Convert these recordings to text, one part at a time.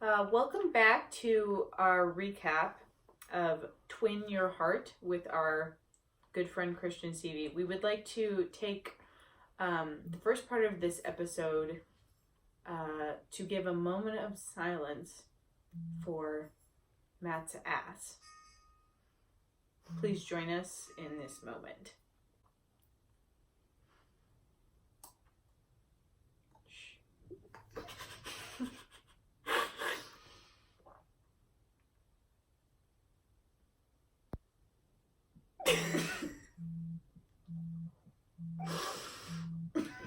Welcome back to our recap of Twin Your Heart with our good friend Christian Seavey. We would like to take the first part of this episode to give a moment of silence for Matt's ass. Please join us in this moment.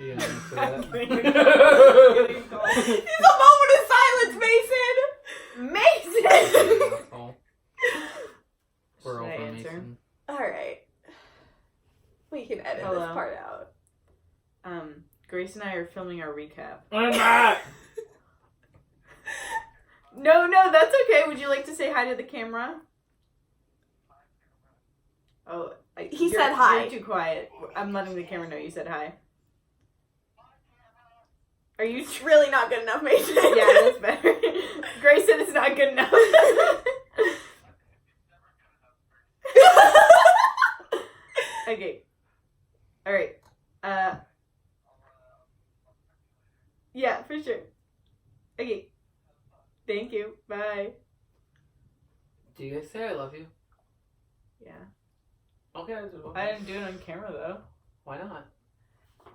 Yeah, so that. It's a moment of silence, Mason! Mason! Oh. We're all Should I for answer? Mason. Alright. We can edit Hello. this part out. Grace and I are filming our recap. I'm back! No, that's okay. Would you like to say hi to the camera? Oh, He said hi. You're too quiet. I'm letting the camera know you said hi. Are you? It's really not good enough, Mason. Yeah, that's better. Grace said it's not good enough. Okay. All right. Yeah, for sure. Okay. Thank you. Bye. Do you guys say I love you? Yeah. Okay, I didn't do it on camera though. Why not?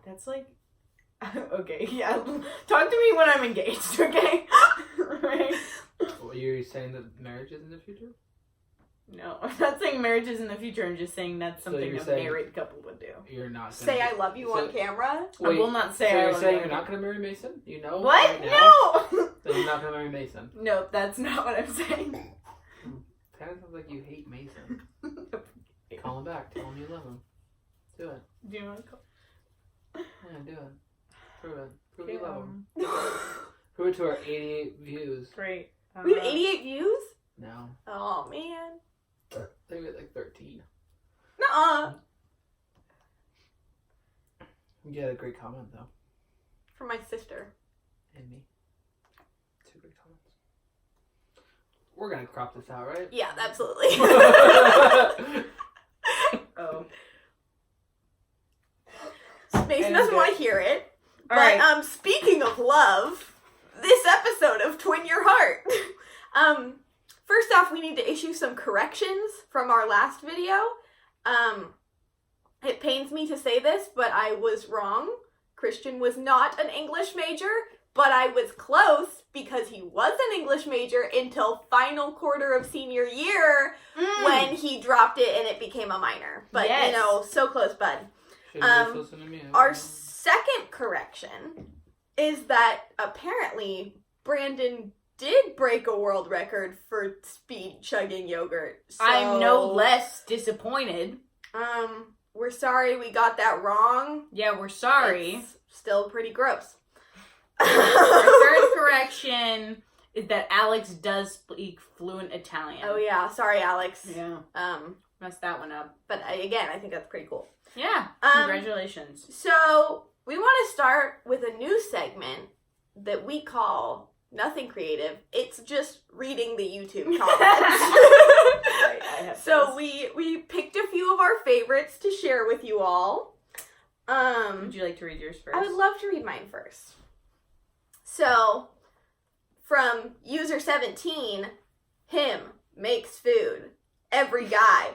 That's like. Okay, yeah. Talk to me when I'm engaged, okay? Right? Well, you're saying that marriage is in the future? No, I'm not saying marriage is in the future. I'm just saying that's So something you're a saying- married couple would do. You're not Say I love you on camera? I will not say so I you're love saying you. you're not going to marry Mason? You know? What? Right now? No! Then you're not going to marry Mason. No, that's not what I'm saying. Kind of sounds like you hate Mason. Call him back. Tell him you love him. Do it. Do you want to call? Yeah, do it. Prove it. Prove Okay, you love him. Prove it to our 88 views. Great. We have 88 views? No. Oh, man. They were like 13. Nuh-uh. You had a great comment, though. For my sister. And me. Two great comments. We're going to crop this out, right? Yeah, absolutely. Oh. Mason doesn't want to hear it. All But right. speaking of love, this episode of Twin Your Heart. First off, we need to issue some corrections from our last video. It pains me to say this, but I was wrong. Christian was not an English major, but I was close because he was an English major until final quarter of senior year when he dropped it and it became a minor. But, Yes. you know, so close, bud. Should've just listened to me. Our second correction is that apparently Brandon did break a world record for speed chugging yogurt. So, I'm no less disappointed. We're sorry we got that wrong. Yeah, we're sorry. It's still pretty gross. Our third correction is that Alex does speak fluent Italian. Oh yeah, sorry Alex. Yeah. Messed that one up. But again, I think that's pretty cool. Yeah. Congratulations. So we want to start with a new segment that we call Nothing Creative. It's just reading the YouTube comments. Right, I have So those. we picked a few of our favorites to share with you all. Would you like to read yours first? I would love to read mine first. So, from user 17, him makes food. Every guy,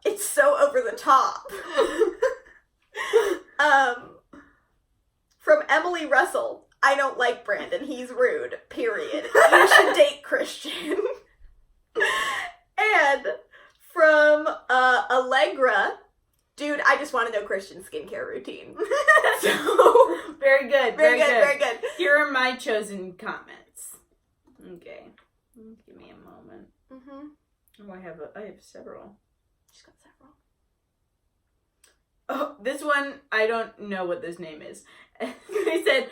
it's so over the top. From Emily Russell, I don't like Brandon, he's rude, period. You should date Christian. And from Allegra, dude, I just want to know Christian's skincare routine. So, Very good. very good. Here are my chosen comments. Okay. Give me a moment. Mm-hmm. Oh, I have several. She's got several. Oh, this one, I don't know what this name is. They said,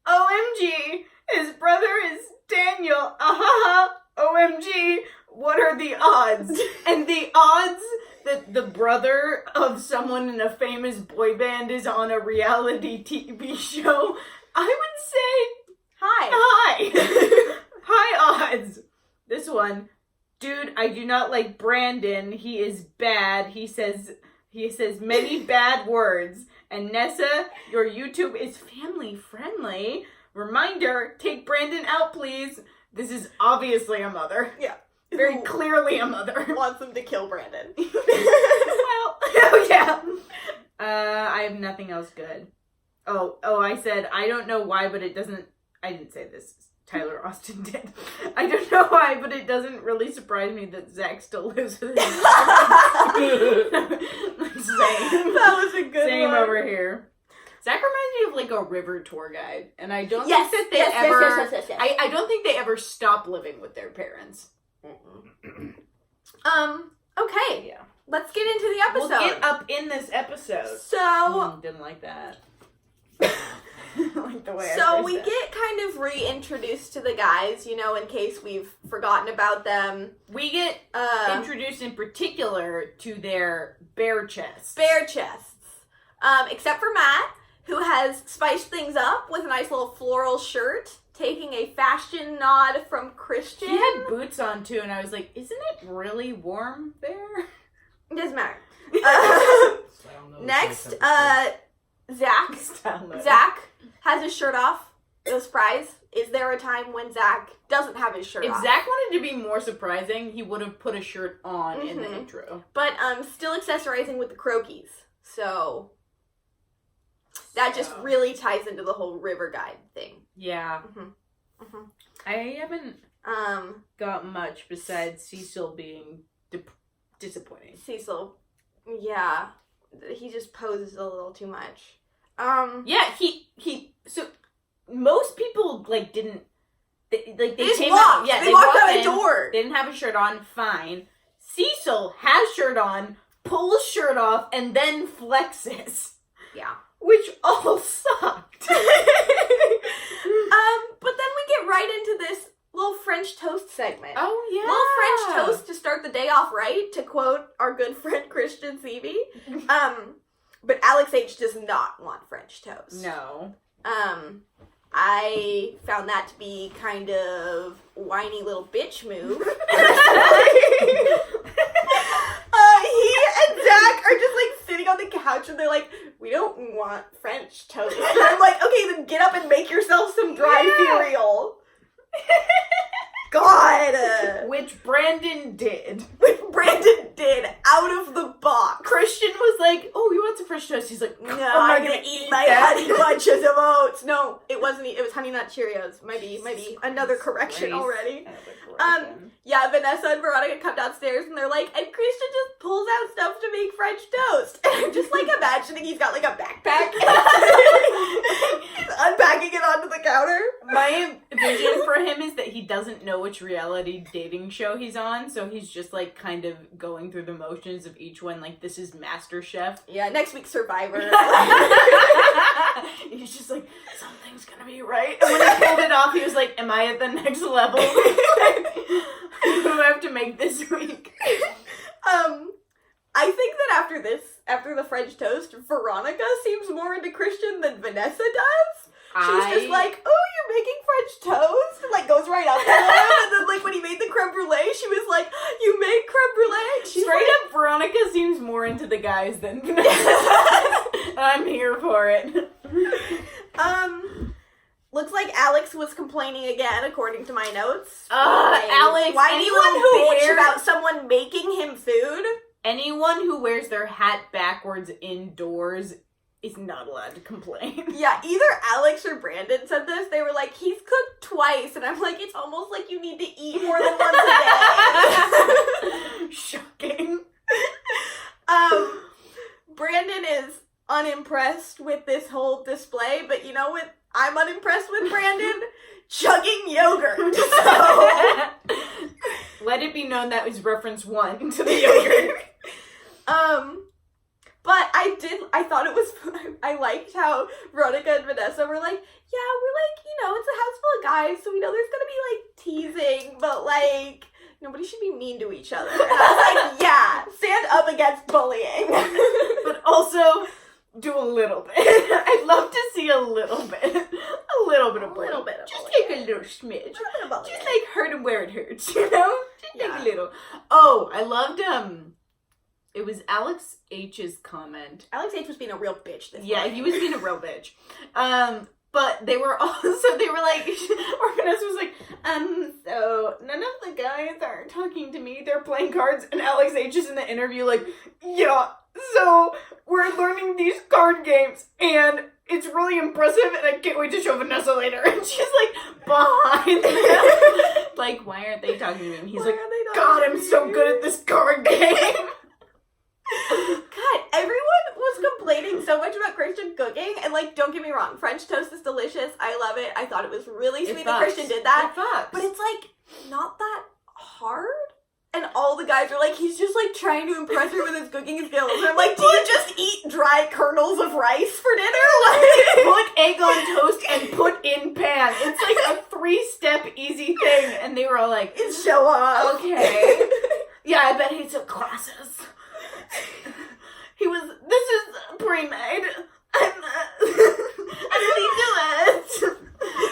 OMG, his brother is Daniel. Ahaha, OMG, what are the odds? And the odds that the brother of someone in a famous boy band is on a reality TV show, I would say Hi. hi. this one. Dude, I do not like Brandon. He is bad. He says many bad words. And Nessa, your YouTube is family friendly. Reminder, take Brandon out, please. This is obviously a mother. Yeah. Very clearly a mother. Wants them to kill Brandon. Well, oh yeah. I have nothing else good. Oh, I said, I don't know why, but it doesn't, I didn't say this. Tyler Austin did. I don't know why, but it doesn't really surprise me that Zach still lives with his Same. That was a good Same one. over here. Zach reminds me of like a river tour guide, and I don't Yes, think that they yes, ever. yes. I don't think they ever stop living with their parents. Okay. Yeah. Let's get into the episode. We'll get up in this episode. So, Didn't like that. Like the way so I we phrased it. get kind of reintroduced to the guys, you know, in case we've forgotten about them. We get introduced in particular to their bare chests. Bare chests. Except for Matt, who has spiced things up with a nice little floral shirt, taking a fashion nod from Christian. He had boots on too, and I was like, isn't it really warm there? It doesn't matter. Style Next, notes, Zach has his shirt off. No surprise. Is there a time when Zach doesn't have his shirt If off? Zach wanted to be more surprising, he would have put a shirt on in the intro. But still accessorizing with the croquis. So that just really ties into the whole river guide thing. Yeah. I haven't got much besides Cecil being disappointing. Cecil, yeah, he just poses a little too much. Yeah, he so most people like didn't they just came walked. out. Yeah, they walked out in, the door. They didn't have a shirt on. Fine. Cecil has shirt on, pulls shirt off, and then flexes. Yeah. Which all sucked. But then we get right into this little French toast segment. Oh yeah. Little French toast to start the day off right, to quote our good friend Christian Seavey. But Alex H does not want French toast. No. I found that to be kind of whiny little bitch move. He and Zach are just like sitting on the couch and they're like, we don't want French toast. And I'm like, okay, then get up and make yourself some dry cereal. God. Which Brandon did. Which Brandon did out of the box. Christian was like, oh, you want some French toast? He's like, No, I'm I'm gonna eat my Honey Bunches of Oats. No, it wasn't. It was Honey Nut Cheerios. Maybe another correction already. Yeah, Vanessa and Veronica come downstairs and they're like, and Christian just pulls out stuff to make French toast. And I'm just like imagining he's got like a backpack. He's unpacking it onto the counter. My vision for him is that he doesn't know which reality dating show he's on, so he's just like kind of going through the motions of each one, like this is MasterChef. Yeah, next week's Survivor. He's just like, something's gonna be right. And when he pulled it off, he was like, am I at the next level? What do I have to make this week? I think that after the French toast, Veronica seems more into Christian than Vanessa does. She's just like, oh, you're making French toast? And like goes right up to him. And then like when he made the creme brulee, she was like, you made creme brulee? She's Straight up, Veronica seems more into the guys than Vanessa. And I'm here for it. Looks like Alex was complaining again, according to my notes. Alex, Whiny little bitch about someone making him food. Anyone who wears their hat backwards indoors is not allowed to complain. Yeah, either Alex or Brandon said this. They were like, he's cooked twice. And I'm like, it's almost like you need to eat more than once a day. Shocking. Brandon is unimpressed with this whole display, but you know what I'm unimpressed with, Brandon? Chugging yogurt. So. Let it be known that was reference 1 to the yogurt. But I thought it was, I liked how Veronica and Vanessa were like, yeah, we're like, you know, it's a house full of guys, so we know there's gonna be like teasing, but like, nobody should be mean to each other. And I was like, yeah, stand up against bullying. But also, do a little bit. I'd love to see a little bit. A little bit of bullying. A little bit of Just bullying. like a little smidge. Just Just like hurt him where it hurts, you know? Just Yeah. like a little. Oh, I loved, it was Alex H's comment. Alex H was being a real bitch this Yeah, morning. he was being a real bitch. But they were also, they were like, or Vanessa was like, so none of the guys are talking to me, they're playing cards, and Alex H is in the interview like, yeah, so we're learning these card games, and it's really impressive, and I can't wait to show Vanessa later. And she's like, behind them. Like, why aren't they talking to me? And he's like, God, I'm so good at this card game. God, everyone was complaining so much about Christian cooking, and like, don't get me wrong, French toast is delicious. I love it. I thought it was really sweet that Christian did that. But it's like not that hard. And all the guys are like, he's just like trying to impress her with his cooking skills. And I'm like, do you just eat dry kernels of rice for dinner? Like, put egg on toast and put in pan. It's like a 3-step easy thing. And they were all like, it's show off. Okay. Yeah, I bet he took classes. This is pre-made. I didn't do it.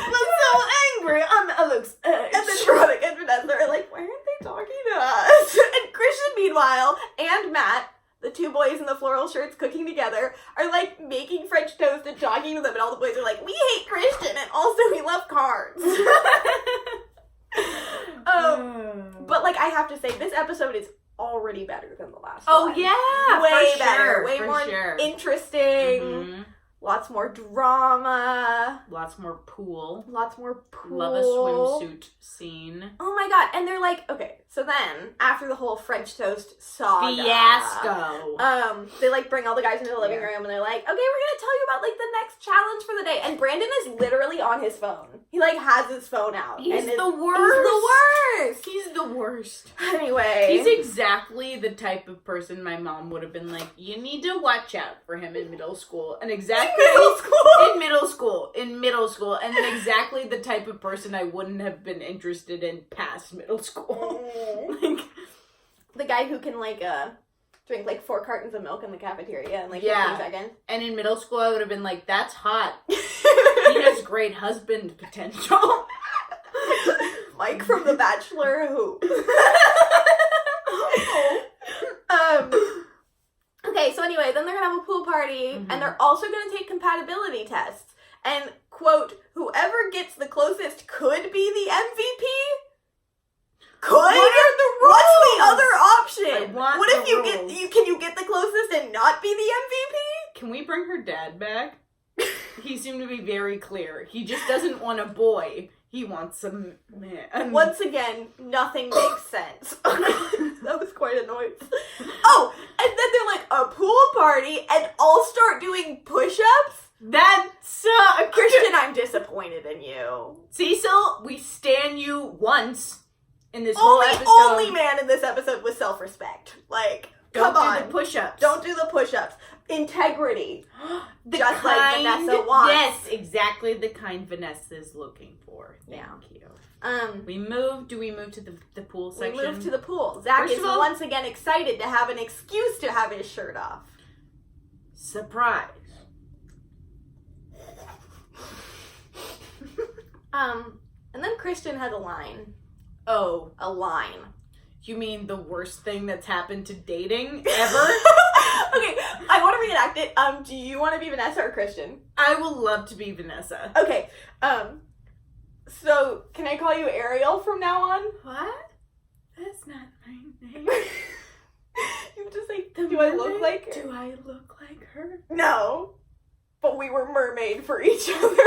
I'm so angry. I'm Alex. And then Veronica and Vanessa are like, why aren't they talking to us? And Christian, meanwhile, and Matt, the two boys in the floral shirts cooking together, are like making French toast and talking to them, and all the boys are like, we hate Christian, and also we love cards. But like, I have to say, this episode is already better than the last one. Oh yeah, way for better, sure, way for more sure. interesting. Mm-hmm. Lots more drama. Lots more pool. Lots more pool. Love a swimsuit scene. Oh my god! And they're like, okay, so then after the whole French toast saga, Fiasco. they like bring all the guys into the living room and they're like, okay, we're gonna tell you about like the next challenge for the day. And Brandon is literally on his phone. He like has his phone out. He's and the worst. He's the worst. He's the worst. Anyway, He's exactly the type of person my mom would have been like, you need to watch out for him in middle school. And exactly in middle school. And then exactly the type of person I wouldn't have been interested in past middle school. Like, the guy who can like drink like 4 cartons of milk in the cafeteria in like 15 seconds. And in middle school I would have been like, that's hot. He has great husband potential. Mike from The Bachelor who okay, so anyway, then they're gonna have a pool party, and they're also gonna take compatibility tests. And, quote, whoever gets the closest could be the MVP? Could? What are the rules? What's the other option? I want what if the you rules. can you get the closest and not be the MVP? Can we bring her dad back? He seemed to be very clear. He just doesn't want a boy. He wants a man. Once again, nothing makes sense. That was quite a noise. Oh, and then they're like, a pool party, and all start doing push-ups? That sucks. Christian, I'm disappointed in you. Cecil, we stan you once in this whole episode. Only man in this episode with self-respect. Like, Don't come on. do the push-ups. Don't do the push-ups. Integrity. The Just kind, like Vanessa wants. Yes, exactly the kind Vanessa's looking for. Thank you. Do we move to the pool section? We move to the pool. Zach First is of all, once again excited to have an excuse to have his shirt off. Surprise. And then Christian has a line. Oh, A line. you mean the worst thing that's happened to dating ever? Okay, I want to reenact it. Do you want to be Vanessa or Christian? I will love to be Vanessa. Okay, so can I call you Ariel from now on? What? That's not my name. You just say, do I look like her? Do I look like her? No, but we were mermaid for each other.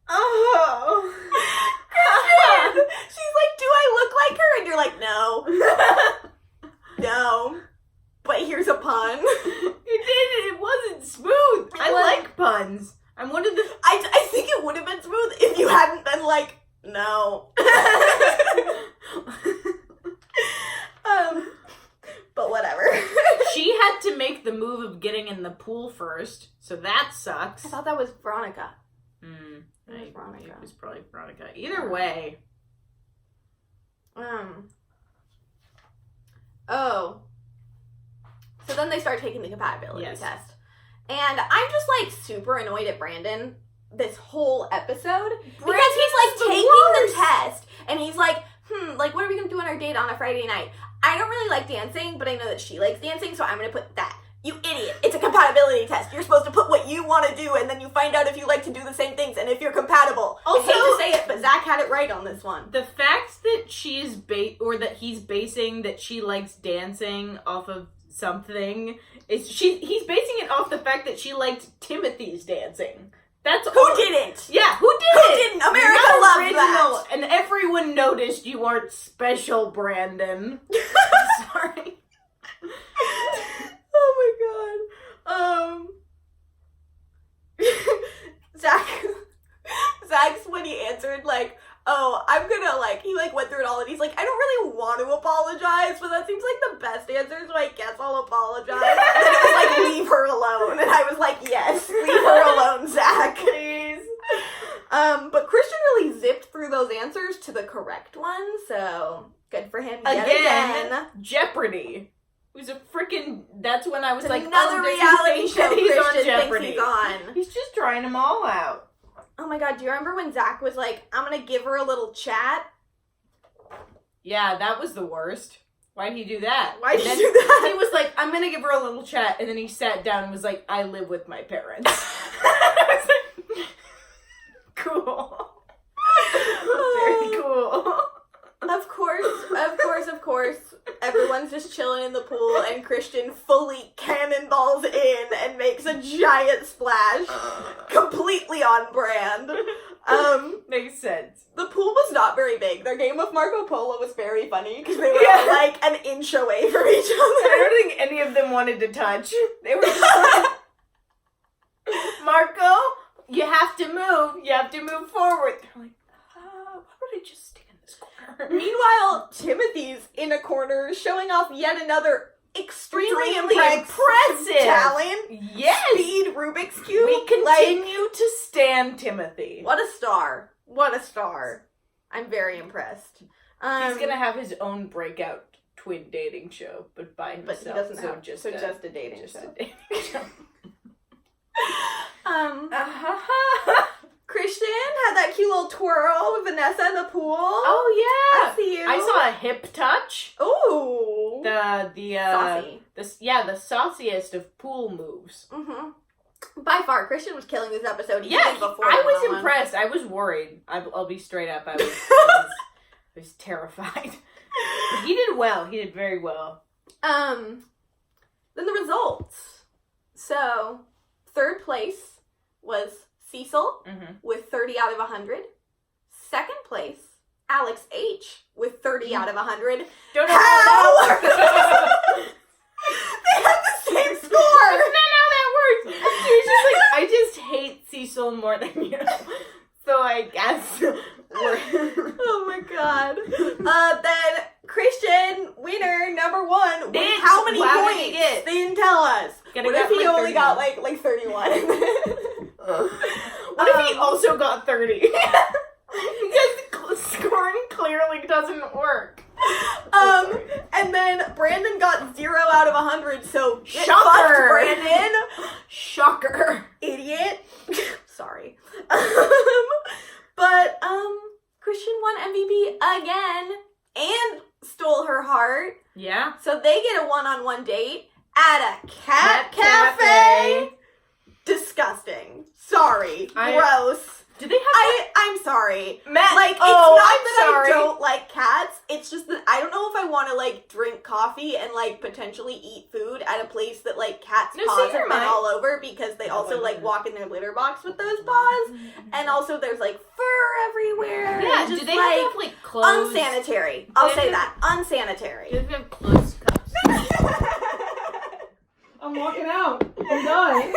Oh. Christian! She's like, do I look like her? And you're like, no. No. But here's a pun. You did it. It wasn't smooth. I like puns. I'm one of the... I think it would have been smooth if you hadn't been like, no. But whatever. She had to make the move of getting in the pool first, so that sucks. I thought that was Veronica. It was Veronica. It was probably Veronica. Either way. Oh. So then they start taking the compatibility Yes. test. And I'm just, like, super annoyed at Brandon this whole episode. Because Brandon's he's, like, the taking worst. the test. And he's like, like, what are we going to do on our date on a Friday night? I don't really like dancing, but I know that she likes dancing, so I'm going to put that. You idiot. It's a compatibility test. You're supposed to put what you want to do, and then you find out if you like to do the same things and if you're compatible. Also- I hate to say it, but Zach had it right on this one. The fact that she's that he's basing that she likes dancing off of something is he's basing it off the fact that she liked Timothy's dancing. That's Who didn't? Yeah, who did Who it? didn't? America Not loves original, that. and everyone noticed you aren't special, Brandon. Sorry. Oh my god. Zach's when he answered, like, oh, I'm gonna, like, he, like, went through it all, and he's like, I don't really want to apologize, but that seems like the best answer, so I guess I'll apologize. And then it was like, leave her alone, and I was like, yes, leave her alone, Zach. Please. But Christian really zipped through those answers to the correct one, so good for him yet again. Jeopardy. It was a freaking. That's when I was It's like, another oh, does he reality think show that he's on Christian thinks Jeopardy? he's on. He's just trying them all out. Oh my god, do you remember when Zach was like, I'm gonna give her a little chat? Yeah, that was the worst. Why'd he do that? Why'd And he then do that? He was like, I'm gonna give her a little chat, and then he sat down and was like, I live with my parents. I was like, cool. Very cool. Of course. Everyone's just chilling in the pool, and Christian fully cannonballs in and makes a giant splash. Completely on brand. Makes sense. The pool was not very big. Their game of Marco Polo was very funny, because they were Yeah. all, like, an inch away from each I other. don't think any of them wanted to touch. They were just like, Marco, you have to move. You have to move forward. They're like, why would I just stay in this corner? Meanwhile, Timothy's in a corner showing off yet another extremely impressive talent. Yes. Speed Rubik's Cube. We continue to stand Timothy. What a star. What a star. I'm very impressed. He's gonna have his own breakout twin dating show, but by himself. But he doesn't so have just so a, just a dating just show. a dating show. Christian had that cute little twirl with Vanessa in the pool. Oh yeah. I see you. I saw a hip touch. Ooh. The Saucy. the sauciest of pool moves. Mm-hmm. By far, Christian was killing this episode. Even Yeah, before I the was one-on-one. impressed. I was worried. I'll be straight up. I was terrified. But he did well. He did very well. Then the results. So, third place was Cecil with 30 out of 100. Second place, Alex H with 30 out of 100. Don't know How? how that works. They have the same That's score! not how that works. He's just like, I just hate Cecil more than you. So I guess we're... Oh my god. Then Christian, winner, number one, with Bitch, how many how points? did he get? They didn't tell us. Gotta What get if he like only 31. got like 31? What if he also got 30? Because scoring clearly doesn't work. And then Brandon got 0 out of 100, so get Shocker. fucked, Brandon. Shocker. Idiot. Sorry. But, Christian won MVP again and stole her heart. Yeah. So they get a one-on-one date at a cat cafe. Disgusting. Sorry. Gross. Do they have I'm sorry. Matt? Like, it's oh, not I'm that sorry. I don't like cats. It's just that I don't know if I want to, like, drink coffee and, like, potentially eat food at a place that, like, cats' No, paws say your have been mind. all over because they also, like, walk in their litter box with those paws. And also there's, like, fur everywhere. Yeah, It's do just, they like, have, like, clothes? unsanitary. I'll they say have- that. Unsanitary. Do they have clothes cups? I'm walking out. I'm done.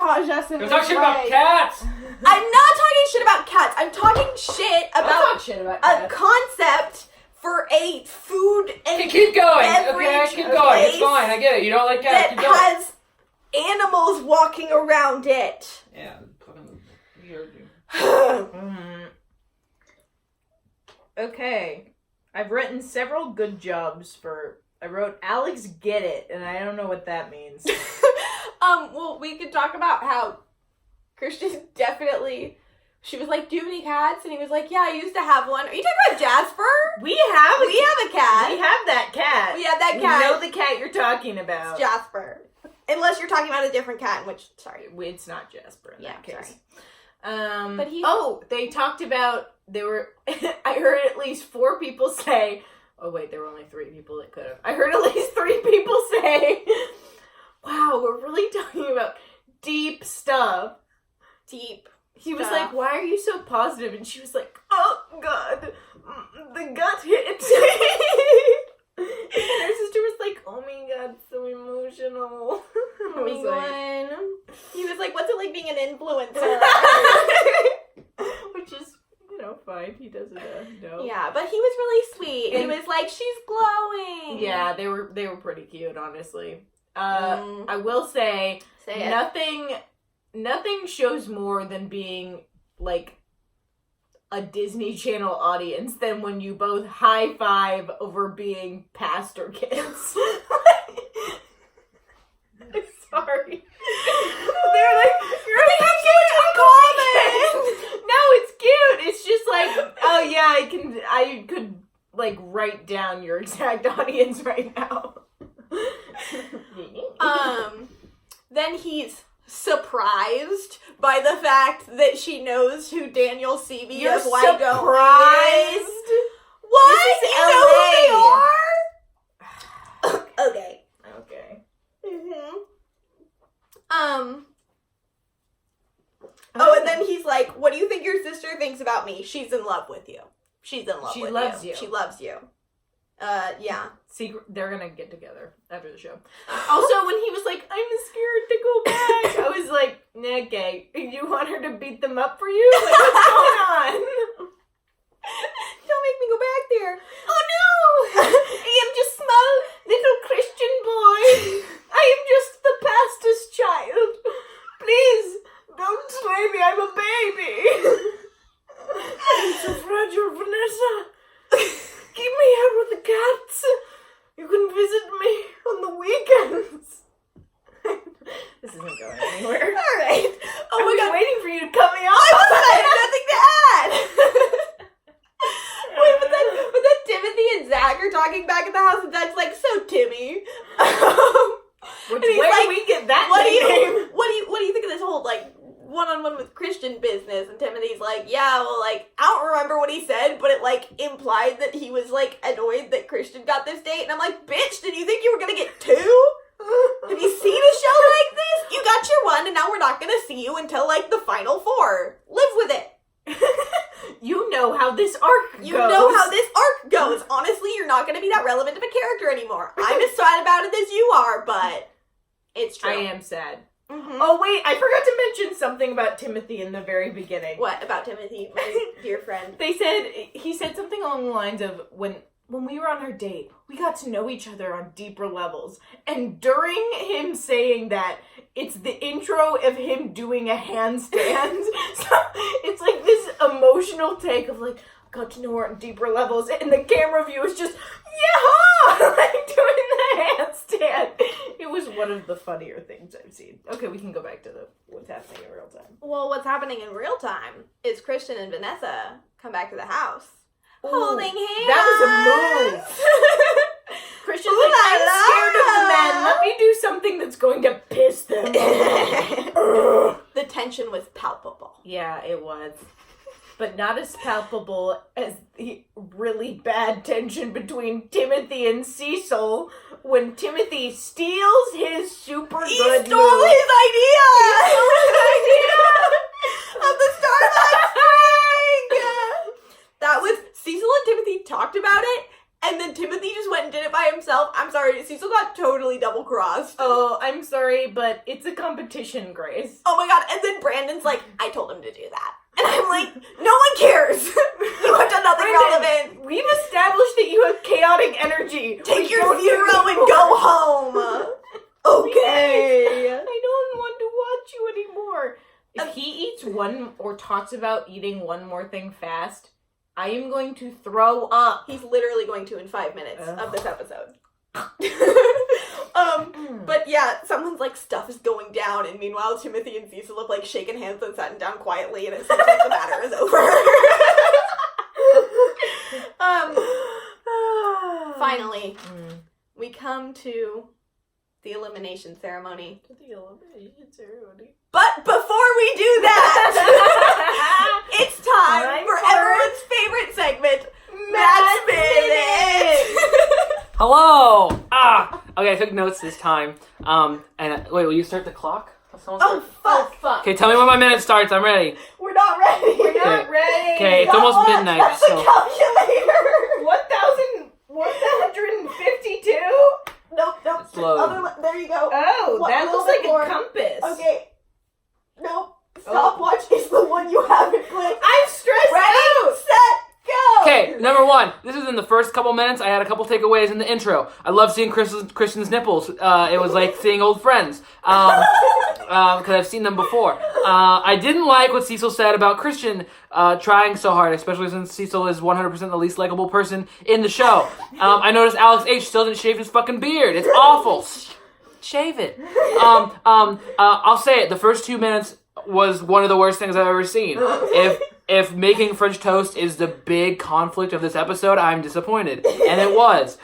Oh, Justin We're was talking about right. cats. I'm not talking shit about cats. I'm talking shit Don't about talk shit about a cats. concept for a food and Okay, keep going. beverage Okay, keep going. It's place fine. I get it. You don't like cats. that Keep going. has animals walking around it. Yeah, fucking. We heard you. Okay. I've written several good jobs for I wrote Alex get it, and I don't know what that means. Well, we could talk about how Christian definitely, she was like, do you have any cats? And he was like, yeah, I used to have one. Are you talking about Jasper? We have a cat. We We have that cat. have that We cat. know the cat you're talking about. It's Jasper. Unless you're talking about a different cat, in which, sorry. It's not Jasper in that case. Sorry. But he. Oh, they talked about, I heard at least 4 people say, oh wait, there were only 3 people that could have. I heard at least 3 people say, wow, we're really talking about deep stuff. Deep. He was stuff. like, why are you so positive? And she was like, oh god, the gut hit. And her sister was like, oh my god, so emotional. Oh my god. He was like, what's it like being an influencer? Which is, fine. He doesn't know. Yeah, but he was really sweet. And he was like, she's glowing. Yeah, they were pretty cute, honestly. I will say nothing shows more than being like a Disney Channel audience than when you both high five over being pastor kids. I'm sorry. They're like, they have so much in common. No, it's cute. It's just like, oh yeah, I could like write down your exact audience right now. Then he's surprised by the fact that she knows who Daniel Seavey You're of Why Go surprised? is. What? This is You know LA. who they are? Okay. Okay. Mm-hmm. Oh, and then he's like, what do you think your sister thinks about me? She's in love with you. She's in love She with you. loves you. She loves you. Yeah. Secret, they're gonna get together after the show. Also, when he was like, I'm scared to go back, I was like, okay, you want her to beat them up for you? Like, what's going on? Don't make me go back there. Oh no! I am just small little Christian boy. I am just the pastor's child. Please, don't slay me, I'm a baby. I'm so fragile, Vanessa. Keep me here with the cats. You can visit me on the weekends. This isn't going anywhere. Alright. Oh I my was god. waiting for you to cut me off. I have nothing to add. Wait, but then Timothy and Zach are talking back at the house, and Zach's like, "So Timmy, Where and he's did like, we get that what do name? you think of this whole like one-on-one with Christian business?" And Timothy's like, "Yeah, well, like I don't remember what he said, but it like implied that he was like annoyed that Christian got this date." And I'm like, "Bitch, did you think you were gonna get 2? Have you seen a show like this? You got your 1, and now we're not gonna see you until like the final 4. Live with it." You know how this arc goes. You know how this arc goes. Honestly, you're not going to be that relevant of a character anymore. I'm as sad about it as you are, but it's true. I am sad. Mm-hmm. Oh wait, I forgot to mention something about Timothy in the very beginning. What about Timothy, my dear friend? He said something along the lines of when we were on our date, we got to know each other on deeper levels. And during him saying that, it's the intro of him doing a handstand. So it's like this emotional take of like, got to know her on deeper levels. And the camera view is just, yeah, like doing the handstand. It was one of the funnier things I've seen. Okay, we can go back to what's happening in real time. Well, what's happening in real time is Christian and Vanessa come back to the house. Ooh, holding hands. That was a move. Christian's like, I'm scared of the men. Let me do something that's going to piss them off. The tension was palpable. Yeah, it was. But not as palpable as the really bad tension between Timothy and Cecil when Timothy steals his super good He stole move. his idea! Of the Starbucks thing! That was, Cecil and Timothy talked about it, and then Timothy just went and did it by himself. I'm sorry, Cecil got totally double-crossed. Oh, I'm sorry, but it's a competition, Grace. Oh my god, and then Brandon's like, I told him to do that. And I'm like, no one cares! You have done nothing relevant! We've established that you have chaotic energy. Take your 0 and go home! Okay! I don't want to watch you anymore. If he eats one or talks about eating one more thing fast, I am going to throw up. He's literally going to in 5 minutes of this episode. But yeah, someone's like stuff is going down, and meanwhile Timothy and Cecil have like shaken hands and sat down quietly, and it seems like the matter is over. Finally, we come to the elimination ceremony. But before we do that, it's time for everyone's favorite segment, Matt's Minute! Hello! Okay, I took notes this time. Wait, will you start the clock? Oh, fuck! Okay, tell me when my minute starts. I'm ready. We're not ready! Okay, it's almost midnight, That's so... the calculator! 1,152? Nope. It's low. There you go. Oh, What, that a little looks like bit more. a compass. Okay. Nope. Stopwatch is the one you haven't clicked. I'm stressed Ready, out. set, go! Okay, number one. This is in the first couple minutes. I had a couple takeaways in the intro. I love seeing Christian's nipples. It was like seeing old friends. Because I've seen them before. I didn't like what Cecil said about Christian trying so hard, especially since Cecil is 100% the least likable person in the show. I noticed Alex H. still didn't shave his fucking beard. It's awful. Shave it. I'll say it. The first 2 minutes was one of the worst things I've ever seen. If making French toast is the big conflict of this episode, I'm disappointed. And it was.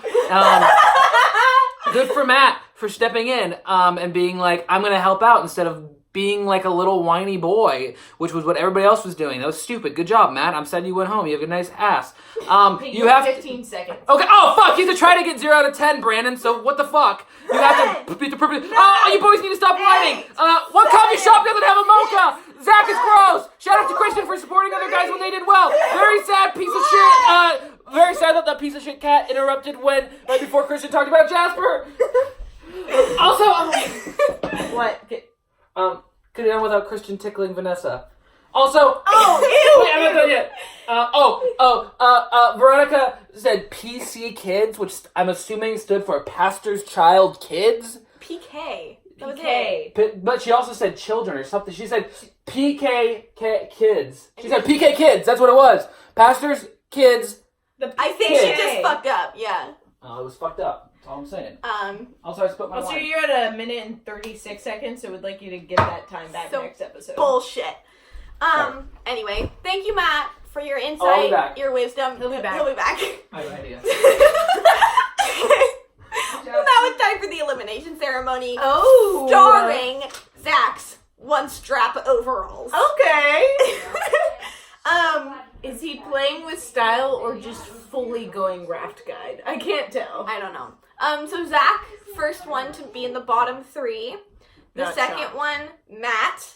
Good for Matt for stepping in and being like, I'm going to help out instead of being like a little whiny boy, which was what everybody else was doing. That was stupid. Good job, Matt. I'm sad you went home. You have a nice ass. You have 15 seconds. Okay. Oh, fuck. You have to try to get 0 out of 10, Brandon. So what the fuck? You have to beat the perfect. Oh, you boys need to stop whining. What coffee shop doesn't have a mocha? Zach is gross. Shout out to Christian for supporting other guys when they did well. Very sad piece of shit. Very sad that piece of shit cat interrupted right before Christian talked about Jasper. Also, What? could have done without Christian tickling Vanessa. Also, ew, wait, I'm not done yet. Veronica said PC Kids, which I'm assuming stood for Pastor's Child Kids. PK. That was PK. But she also said children or something. She said PK Kids. She said PK Kids. That's what it was. Pastor's Kids. I think she just fucked up, yeah. Oh, it was fucked up. That's all I'm saying. Also, I split my So line. you're at 1:36 seconds, so we'd like you to get that time back So next episode. Bullshit. Anyway, thank you, Matt, for your I'll be insight, back. your wisdom. He'll be back. He'll be back. I have an idea. Well, now it's time for the elimination ceremony. Oh! Starring Zach's one-strap overalls. Okay! Um, Is he playing with style or just fully going raft guide? I can't tell. I don't know. So Zach, first one to be in the bottom 3. The Not second shocked. one, Matt.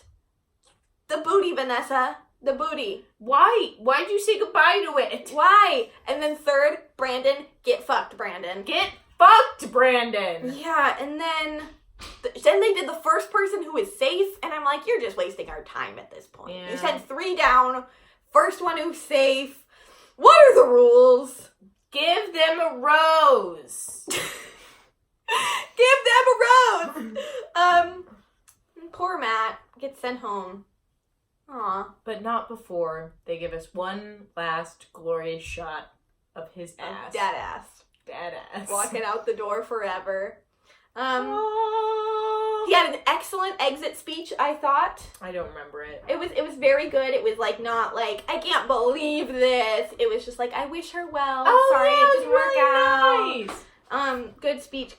The booty, Vanessa. The booty. Why? Why'd you say goodbye to it? Why? And then third, Brandon. Get fucked, Brandon. Get fucked, Brandon! Yeah, and then they did the first person who is safe, and I'm like, you're just wasting our time at this point. Yeah. You said 3 down, first one who's safe. What are the rules? Give them a rose! Give them a rose! Poor Matt gets sent home. Aw. But not before they give us one last glorious shot of his ass. Dead ass. Dead ass. Walking out the door forever. Oh. He had an excellent exit speech, I thought. I don't remember it. It was very good. It was like not like, I can't believe this. It was just like, I wish her well. Sorry it didn't work out. Nice. Good speech.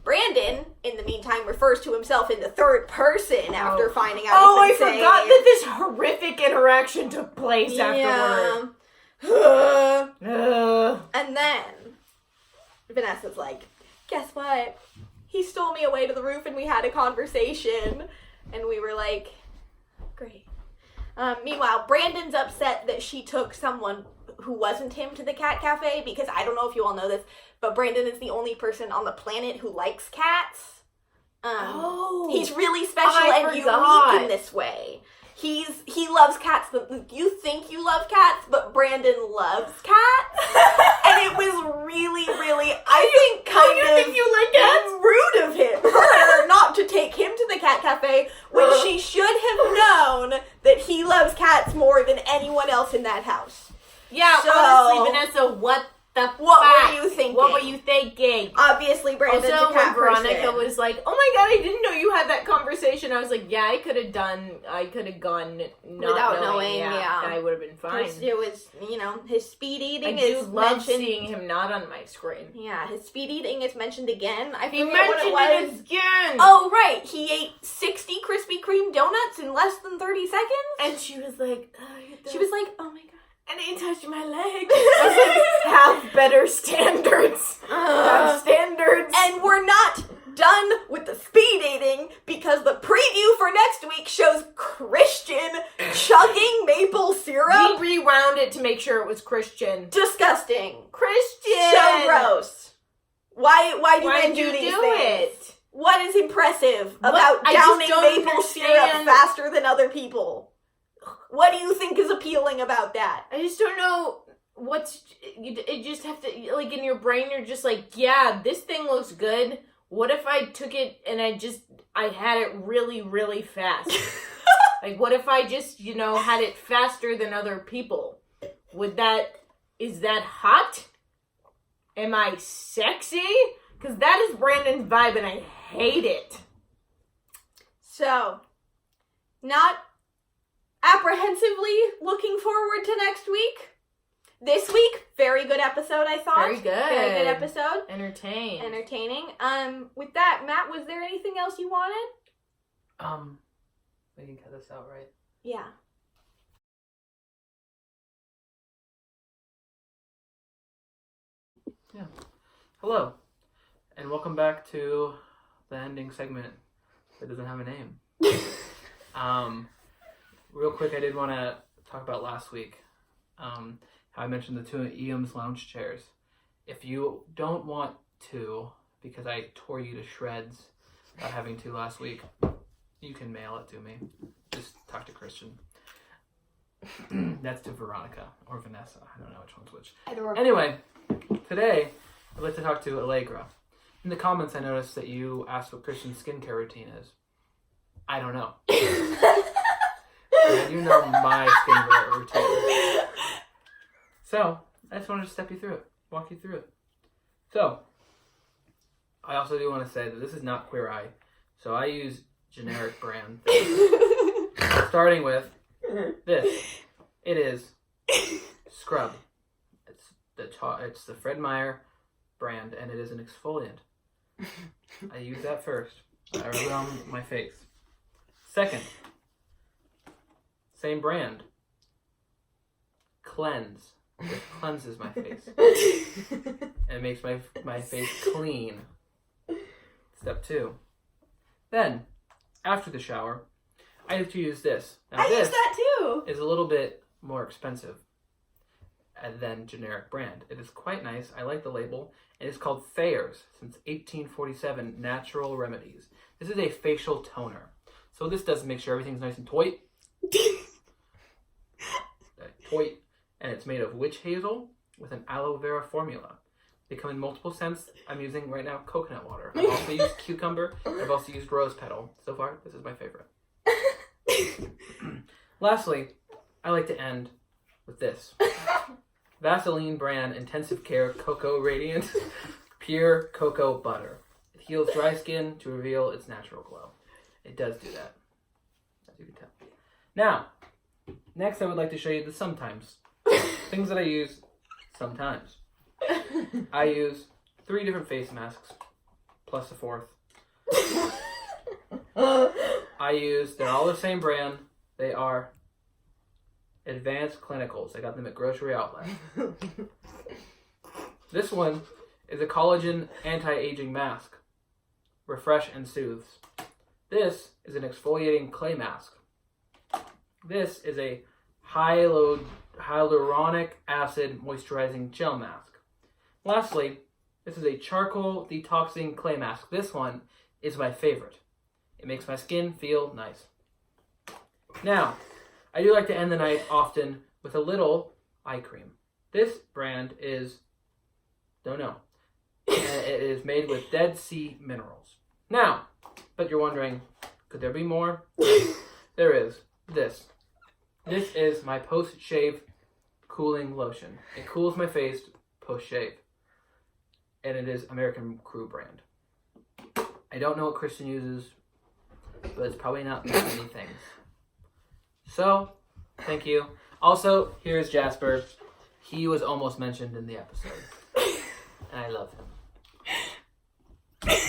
Brandon, in the meantime, refers to himself in the third person after finding out I he's been forgot saved. that this horrific interaction took place afterward. And then Vanessa's like, guess what? He stole me away to the roof and we had a conversation. And we were like, great. Meanwhile, Brandon's upset that she took someone who wasn't him to the cat cafe, because I don't know if you all know this, but Brandon is the only person on the planet who likes cats. He's really special and unique in this way. He loves cats. You think you love cats, but Brandon loves cats. And it was really, I think kind of you like cats? rude of her not to take him to the cat cafe when she should have known that he loves cats more than anyone else in that house. Yeah, So- honestly, Vanessa, what What fuck? were you thinking? What were you thinking? Obviously, Brandon's Also, a cat when Veronica person. was like, "Oh my god, I didn't know you had that conversation," I was like, "Yeah, I could have gone not Without knowing, yeah. I would have been fine." It was, his speed I eating do is love mentioned. seeing him not on my screen. Yeah, his speed eating is mentioned again. I He forget mentioned what it it was. again. Oh, right. He ate 60 Krispy Kreme donuts in less than 30 seconds. And she was like, She was like, oh my god. and he touched my leg. I was like, have better standards. Have standards. And we're not done with the speed eating because the preview for next week shows Christian chugging maple syrup. We rewound it to make sure it was Christian. Disgusting. Christian. So gross. Why do Why'd men do you these do things? it? What is impressive What? about I just downing don't maple syrup understand. faster than other people? What do you think is appealing about that? I just don't know it just have to, like, in your brain, you're just like, yeah, this thing looks good. What if I took it and I had it really, really fast? Like, what if I just, had it faster than other people? Is that hot? Am I sexy? Because that is Brandon's vibe and I hate it. So, not apprehensively looking forward to next week. This week, very good episode, I thought. Very good. Very good episode. Entertaining. With that, Matt, was there anything else you wanted? We can cut this out, right? Yeah. Yeah. Hello, and welcome back to the ending segment that doesn't have a name. Real quick, I did want to talk about last week. How I mentioned the two Eames lounge chairs. If you don't want to, because I tore you to shreds by having to last week, you can mail it to me. Just talk to Christian. That's to Veronica or Vanessa. I don't know which one's which. Anyway, today I'd like to talk to Allegra. In the comments, I noticed that you asked what Christian's skincare routine is. I don't know. And you know my skincare routine. So, I just wanted to step you through it, walk you through it. So, I also do want to say that this is not Queer Eye, so I use generic brand things. Starting with this. It is Scrub. It's the Fred Meyer brand, and it is an exfoliant. I use that first. I rub it on my face. Second, same brand. Cleanse. It cleanses my face. And makes my face clean. Step 2. Then, after the shower, I have to use this. Now, I use that too. is a little bit more expensive than generic brand. It is quite nice. I like the label. It is called Thayer's since 1847 Natural Remedies. This is a facial toner. So this does make sure everything's nice and toit. And it's made of witch hazel with an aloe vera formula. They come in multiple scents. I'm using right now coconut water. I've also used cucumber. I've also used rose petal. So far, this is my favorite. Lastly, I like to end with this. Vaseline brand Intensive Care Cocoa Radiant Pure Cocoa Butter. It heals dry skin to reveal its natural glow. It does do that, as you can tell. Now, next I would like to show you the sometimes. Things that I use sometimes. I use 3 different face masks, plus a 4th. They're all the same brand. They are Advanced Clinicals. I got them at Grocery Outlet. This one is a collagen anti-aging mask. Refresh and soothes. This is an exfoliating clay mask. This is a hyaluronic acid moisturizing gel mask. Lastly, this is a charcoal detoxing clay mask. This one is my favorite. It makes my skin feel nice. Now, I do like to end the night often with a little eye cream. This brand is, don't know. It is made with Dead Sea minerals. Now, but you're wondering, could there be more? There is. This. This is my post-shave cooling lotion. It cools my face post shave. And it is American Crew brand. I don't know what Christian uses, but it's probably not that many things. So, thank you. Also, here's Jasper. He was almost mentioned in the episode. And I love him.